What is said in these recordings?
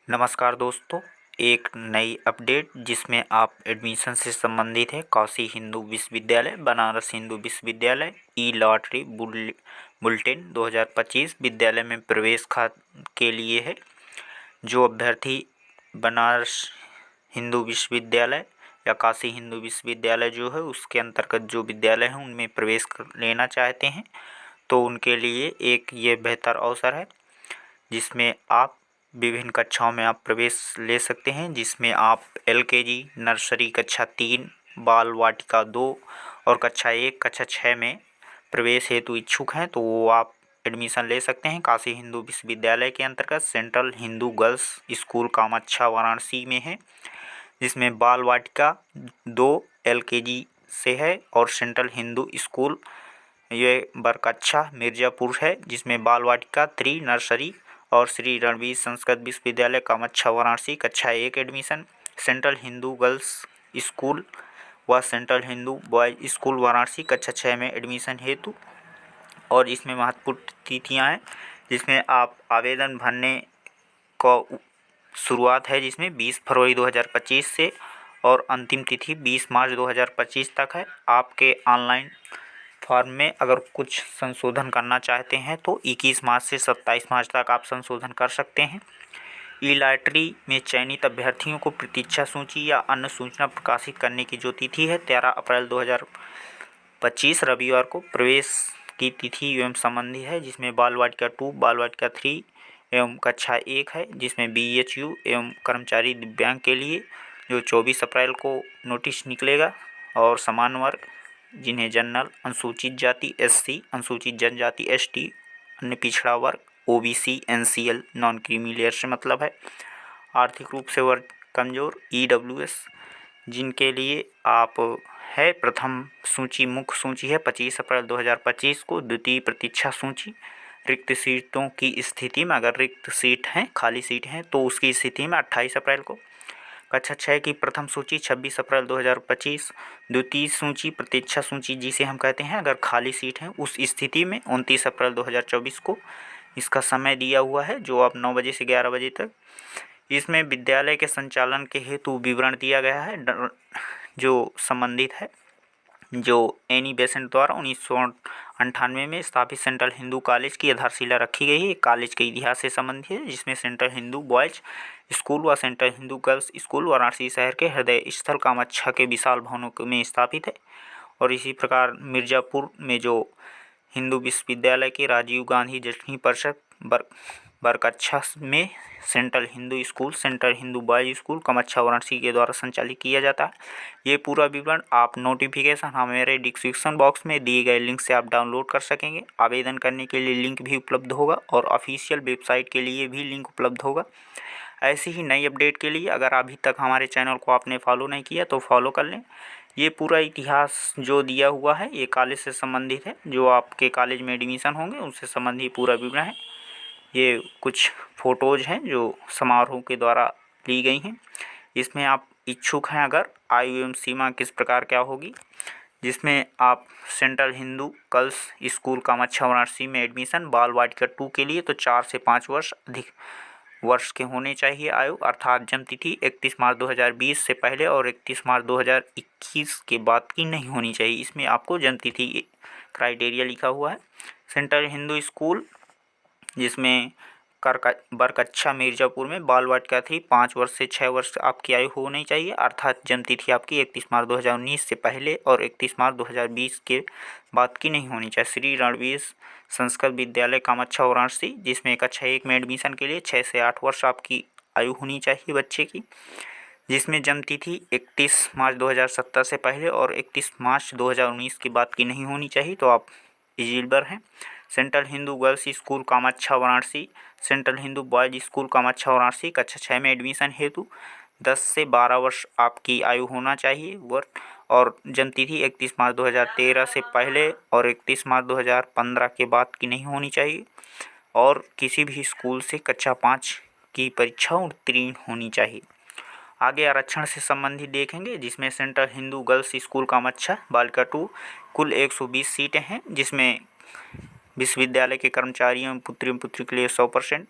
नमस्कार दोस्तों, एक नई अपडेट जिसमें आप एडमिशन से संबंधित है। काशी हिंदू विश्वविद्यालय, बनारस हिंदू विश्वविद्यालय ई लॉटरी बुलेटिन 2025 विद्यालय में प्रवेश के लिए है। जो अभ्यर्थी बनारस हिंदू विश्वविद्यालय या काशी हिंदू विश्वविद्यालय जो है उसके अंतर्गत जो विद्यालय हैं उनमें प्रवेश लेना चाहते हैं तो उनके लिए एक ये बेहतर अवसर है जिसमें आप विभिन्न कक्षाओं में आप प्रवेश ले सकते हैं, जिसमें आप एलकेजी, नर्सरी कक्षा 3, बाल वाटिका 2 और कक्षा 1, कक्षा 6 में प्रवेश हेतु इच्छुक हैं तो वो आप एडमिशन ले सकते हैं। काशी हिंदू विश्वविद्यालय के अंतर्गत central Hindu Girls school Kamakhya Varanasi में है, जिसमें बाल वाटिका 2 एलकेजी से है और सेंट्रल हिंदू स्कूल ये बरकच्छा मिर्ज़ापुर है, जिसमें बाल वाटिका 3 नर्सरी और श्री रणवीर संस्कृत विश्वविद्यालय कामाख्या वाराणसी कक्षा 1 admission, Central Hindu Girls School व Central Hindu Boys School Varanasi कक्षा 6 में एडमिशन हेतु। और इसमें महत्वपूर्ण तिथियां हैं जिसमें आप आवेदन भरने को शुरुआत है जिसमें 20 फरवरी 2025 से और अंतिम तिथि 20 मार्च 2025 तक है। आपके ऑनलाइन फॉर्म में अगर कुछ संशोधन करना चाहते हैं तो 21 मार्च से 27 मार्च तक आप संशोधन कर सकते हैं। ई लॉटरी में चयनित अभ्यर्थियों को प्रतीक्षा सूची या अन्य सूचना प्रकाशित करने की जो तिथि है 13 अप्रैल 2025 रविवार को प्रवेश की तिथि एवं संबंधी है, जिसमें बाल वाटिका 2, बाल वाटिका 3 एवं कक्षा 1 है, जिसमें BHU एवं कर्मचारी दिव्यांग के लिए जो 24 अप्रैल को नोटिस निकलेगा। और समान वर्ग जिन्हें जनरल, अनुसूचित जाति SC, अनुसूचित जनजाति ST, अन्य पिछड़ा वर्ग OBC, NCL non creamy layer से मतलब है, आर्थिक रूप से वर्ग कमजोर EWS जिनके लिए आप है प्रथम सूची मुख्य सूची है 25 अप्रैल 2025 को, द्वितीय प्रतीक्षा सूची रिक्त सीटों की स्थिति में अगर रिक्त सीट हैं, खाली सीट हैं तो उसकी स्थिति में 28 अप्रैल को, कक्षा 6 की प्रथम सूची 26 अप्रैल 2025, द्वितीय सूची प्रतीक्षा सूची जिसे हम कहते हैं अगर खाली सीट है उस स्थिति में 29 अप्रैल 2024 को इसका समय दिया हुआ है जो आप 9 बजे से 11 बजे तक। इसमें विद्यालय के संचालन के हेतु विवरण दिया गया है जो संबंधित है जो एनी बेसेंट द्वारा 1998 में स्थापित सेंट्रल हिंदू कॉलेज की आधारशिला रखी गई है। कॉलेज के इतिहास से संबंधित है जिसमें सेंट्रल हिंदू बॉयज स्कूल व Central Hindu Girls school Varanasi शहर के हृदय स्थल कामाख्या के विशाल भवनों में स्थापित है। और इसी प्रकार मिर्ज़ापुर में जो हिंदू विश्वविद्यालय के राजीव गांधी जटनी परिषद बरकच्छा में central Hindu school, central Hindu Boys school Kamakhya Varanasi के द्वारा संचालित किया जाता है। ये पूरा विवरण आप नोटिफिकेशन हमारे डिस्क्रिप्शन बॉक्स में दिए गए लिंक से आप डाउनलोड कर सकेंगे। आवेदन करने के लिए लिंक भी उपलब्ध होगा और ऑफिशियल वेबसाइट के लिए भी लिंक उपलब्ध होगा। ऐसी ही नई अपडेट के लिए अगर अभी तक हमारे चैनल को आपने फॉलो नहीं किया तो फॉलो कर लें। ये पूरा इतिहास जो दिया हुआ है ये कॉलेज से संबंधित है, जो आपके कॉलेज में एडमिशन होंगे उनसे संबंधित पूरा विवरण है। ये कुछ फ़ोटोज़ हैं जो समारोह के द्वारा ली गई हैं। इसमें आप इच्छुक हैं अगर आयु एवं सीमा किस प्रकार क्या होगी, जिसमें आप central Hindu Girls school Kamakhya Varanasi में एडमिशन बाल वाटिका 2 के लिए तो 4 से 5 वर्ष अधिक वर्ष के होने चाहिए आयु, अर्थात जन्म तिथि 31 मार्च 2020 से पहले और 31 मार्च 2021 के बाद की नहीं होनी चाहिए। इसमें आपको जन्म तिथि क्राइटेरिया लिखा हुआ है। सेंट्रल हिंदू स्कूल जिसमें बरकच्छा मिर्ज़ापुर में बाल वाटिका 3 5 वर्ष से 6 वर्ष आपकी आयु होनी चाहिए, अर्थात जन्म तिथि आपकी 31 मार्च 2019 से पहले और 31 मार्च 2020 के बाद की नहीं होनी चाहिए। श्री रणवीर संस्कृत विद्यालय कामाख्या वाराणसी जिसमें कक्षा 1 में एडमिशन के लिए 6 से 8 वर्ष आपकी आयु होनी चाहिए बच्चे की, जिसमें जन्म तिथि 31 मार्च 2017 से पहले और 31 मार्च 2019 के बाद की नहीं होनी चाहिए तो आप एलिजिबल हैं। Central Hindu Girls school Kamakhya Varanasi, central Hindu Boys school Kamakhya Varanasi कक्षा 6 में एडमिशन हेतु 10 से 12 वर्ष आपकी आयु होना चाहिए और जन्म तिथि 31 मार्च 2013 से पहले और 31 मार्च 2015 के बाद की नहीं होनी चाहिए और किसी भी स्कूल से कक्षा 5 की परीक्षा उत्तीर्ण होनी चाहिए। आगे आरक्षण से संबंधित देखेंगे जिसमें central Hindu Girls school Kamakhya बालिका 2 कुल 120 सीटें हैं, जिसमें विश्वविद्यालय के कर्मचारियों पुत्री के लिए 100%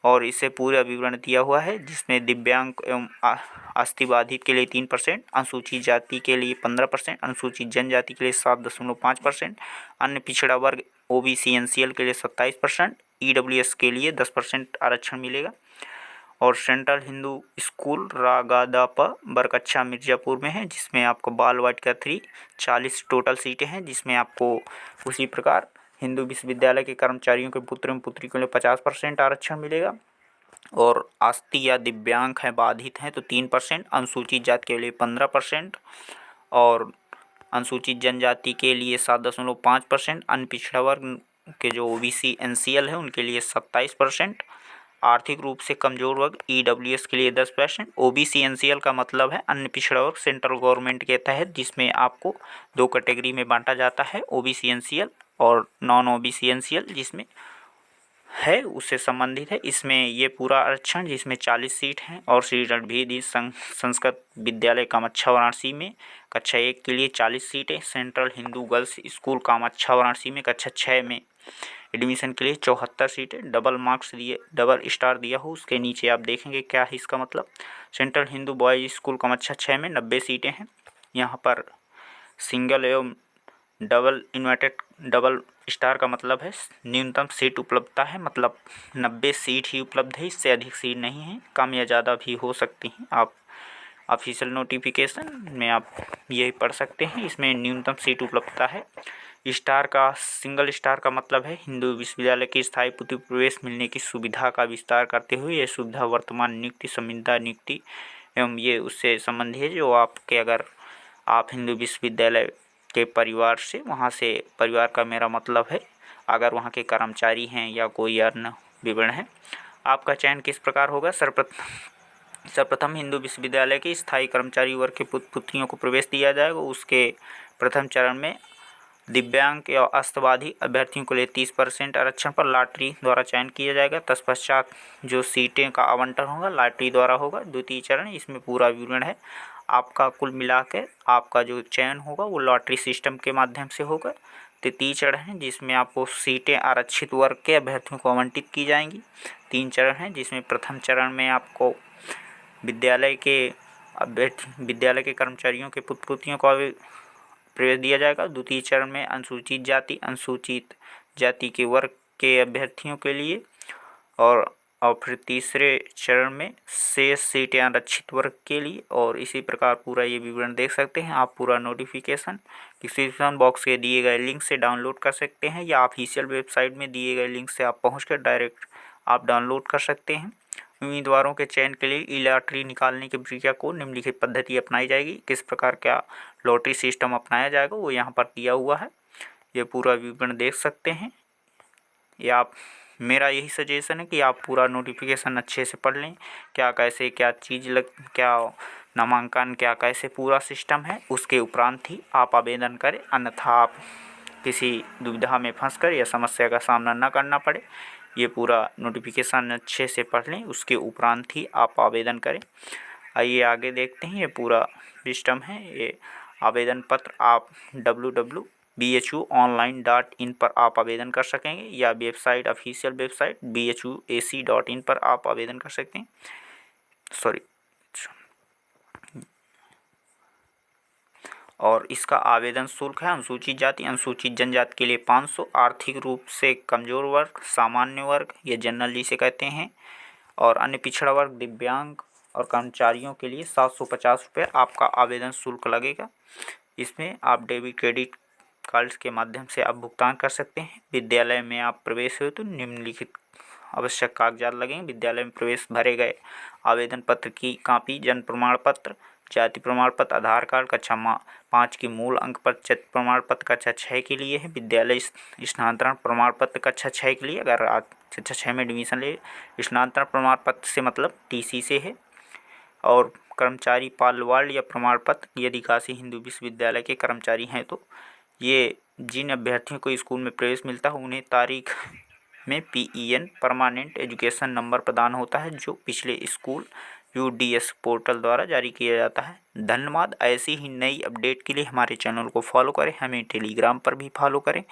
और इसे पूरा विवरण दिया हुआ है, जिसमें दिव्यांग एवं अस्थिबाधित के लिए 3%, अनुसूचित जाति के लिए 15%, अनुसूचित जनजाति के लिए 7.5%, अन्य पिछड़ा वर्ग ओबीसी एनसीएल के लिए 27%, ईडब्ल्यूएस के लिए 10% आरक्षण मिलेगा। और सेंट्रल हिंदू स्कूल रागादापा बरकच्छा मिर्ज़ापुर में है, जिसमें आपको बाल वाटिका 3 40 टोटल सीटें हैं, जिसमें आपको उसी प्रकार हिंदू विश्वविद्यालय के कर्मचारियों के पुत्र एवं पुत्री के लिए 50% आरक्षण मिलेगा। और अस्थि या दिव्यांग हैं, बाधित हैं तो 3%, अनुसूचित जाति के लिए 15% और अनुसूचित जनजाति के लिए 7.5%, अन्य पिछड़ा वर्ग के जो ओबीसी एनसीएल है उनके लिए 27%, आर्थिक रूप से कमजोर वर्ग ईडब्ल्यूएस के लिए 10%। ओबीसी एनसीएल का मतलब है अन्य पिछड़ा वर्ग सेंट्रल गवर्नमेंट के तहत, जिसमें आपको 2 कैटेगरी में बांटा जाता है, ओबीसी एनसीएल और नॉन ओबीसी एनसीएल, जिसमें है उससे संबंधित है। इसमें ये पूरा आरक्षण, जिसमें 40 सीट हैं। और श्री रणभीर संस्कृत विद्यालय कामाक्षा वाराणसी में कक्षा 1 के लिए 40 सीटें, Central Hindu Girls School Kamaksha Varanasi में कक्षा 6 में एडमिशन के लिए 74 सीटें, डबल स्टार दिया हो उसके नीचे आप देखेंगे क्या है इसका मतलब। Central Hindu Boys School Kamaksha 6 में 90 सीटें हैं। यहाँ पर सिंगल एवं डबल स्टार का मतलब है न्यूनतम सीट उपलब्धता है, मतलब 90 सीट ही उपलब्ध है, इससे अधिक सीट नहीं है, कम या ज़्यादा भी हो सकती हैं। आप ऑफिशियल नोटिफिकेशन में आप यही पढ़ सकते हैं, इसमें न्यूनतम सीट उपलब्धता है। सिंगल स्टार का मतलब है हिंदू विश्वविद्यालय की स्थायी प्रवेश मिलने की सुविधा का विस्तार करते हुए यह सुविधा वर्तमान नियुक्ति, संविदा नियुक्ति एवं ये उससे संबंधी है जो आपके, अगर आप हिंदू विश्वविद्यालय के परिवार से, वहाँ से परिवार का मेरा मतलब है अगर वहाँ के कर्मचारी हैं या कोई अन्य विवरण है। आपका चयन किस प्रकार होगा? सर्वप्रथम हिंदू विश्वविद्यालय के स्थायी कर्मचारी वर्ग के पुत्रियों को प्रवेश दिया जाएगा। उसके प्रथम चरण में दिव्यांग या अस्थबाधित अभ्यर्थियों के लिए 30% आरक्षण पर लॉटरी द्वारा चयन किया जाएगा। तत्पश्चात जो सीटें का आवंटन होगा लॉटरी द्वारा होगा। द्वितीय चरण, इसमें पूरा विवरण है आपका, कुल मिलाकर आपका जो चयन होगा वो लॉटरी सिस्टम के माध्यम से होगा। तृतीय चरण है जिसमें आपको सीटें आरक्षित वर्ग के अभ्यर्थियों को आवंटित की जाएंगी। 3 चरण है जिसमें प्रथम चरण में आपको विद्यालय के कर्मचारियों के पुत्र पुत्रियों को प्रवेश दिया जाएगा। द्वितीय चरण में अनुसूचित जाति के वर्ग के अभ्यर्थियों के लिए और फिर तीसरे चरण में शेष सीटें आरक्षित वर्ग के लिए। और इसी प्रकार पूरा ये विवरण देख सकते हैं आप। पूरा नोटिफिकेशन डिस्क्रिप्शन बॉक्स के दिए गए लिंक से डाउनलोड कर सकते हैं या ऑफिशियल वेबसाइट में दिए गए लिंक से आप पहुंचकर डायरेक्ट आप डाउनलोड कर सकते हैं। उम्मीदवारों के चयन के लिए ई लॉटरी निकालने की प्रक्रिया को निम्नलिखित पद्धति अपनाई जाएगी। किस प्रकार का लॉटरी सिस्टम अपनाया जाएगा वो यहाँ पर दिया हुआ है, ये पूरा विवरण देख सकते हैं। या आप, मेरा यही सजेशन है कि आप पूरा नोटिफिकेशन अच्छे से पढ़ लें, क्या कैसे क्या क्या नामांकन क्या कैसे पूरा सिस्टम है, उसके उपरांत ही आप आवेदन करें, अन्यथा आप किसी दुविधा में फंसकर या समस्या का सामना न करना पड़े। ये पूरा नोटिफिकेशन अच्छे से पढ़ लें, उसके उपरांत ही आप आवेदन करें। आइए आगे देखते हैं। ये पूरा सिस्टम है। ये आवेदन पत्र आप www.bhuonline.in पर आप आवेदन कर सकेंगे या वेबसाइट ऑफिशियल वेबसाइट bhuac.in पर आप आवेदन कर सकते हैं। और इसका आवेदन शुल्क है अनुसूचित जाति अनुसूचित जनजाति के लिए 500, आर्थिक रूप से कमजोर वर्ग, सामान्य वर्ग या जनरल जिसे कहते हैं, और अन्य पिछड़ा वर्ग, दिव्यांग और कर्मचारियों के लिए 750 रुपये आपका आवेदन शुल्क लगेगा। इसमें आप डेबिट क्रेडिट कार्ड्स के माध्यम से आप भुगतान कर सकते हैं। विद्यालय में आप प्रवेश हो तो निम्नलिखित आवश्यक कागजात लगेंगे। विद्यालय में प्रवेश भरे गए आवेदन पत्र की कॉपी, जन्म प्रमाण पत्र, जाति प्रमाण पत्र, आधार कार्ड, कक्षा 5 की मूल अंक प्रमाण पत्र कक्षा 6 के लिए है। विद्यालय स्थानांतरण प्रमाण पत्र कक्षा 6 के लिए, अगर आप कक्षा 6 में एडमिशन ले, स्थानांतरण प्रमाण पत्र से मतलब टीसी से है। और कर्मचारी पालवाड़ या प्रमाण पत्र यदि काशी हिंदू विश्वविद्यालय के कर्मचारी हैं तो ये जिन अभ्यर्थियों को स्कूल में प्रवेश मिलता है उन्हें तारीख में PEN परमानेंट एजुकेशन नंबर प्रदान होता है, जो पिछले स्कूल UDS पोर्टल द्वारा जारी किया जाता है। धन्यवाद। ऐसी ही नई अपडेट के लिए हमारे चैनल को फॉलो करें, हमें टेलीग्राम पर भी फॉलो करें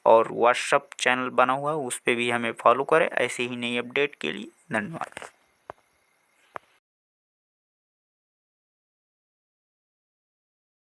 और व्हाट्सअप चैनल बना हुआ है उस पर भी हमें फॉलो करें। ऐसी ही नई अपडेट के लिए धन्यवाद।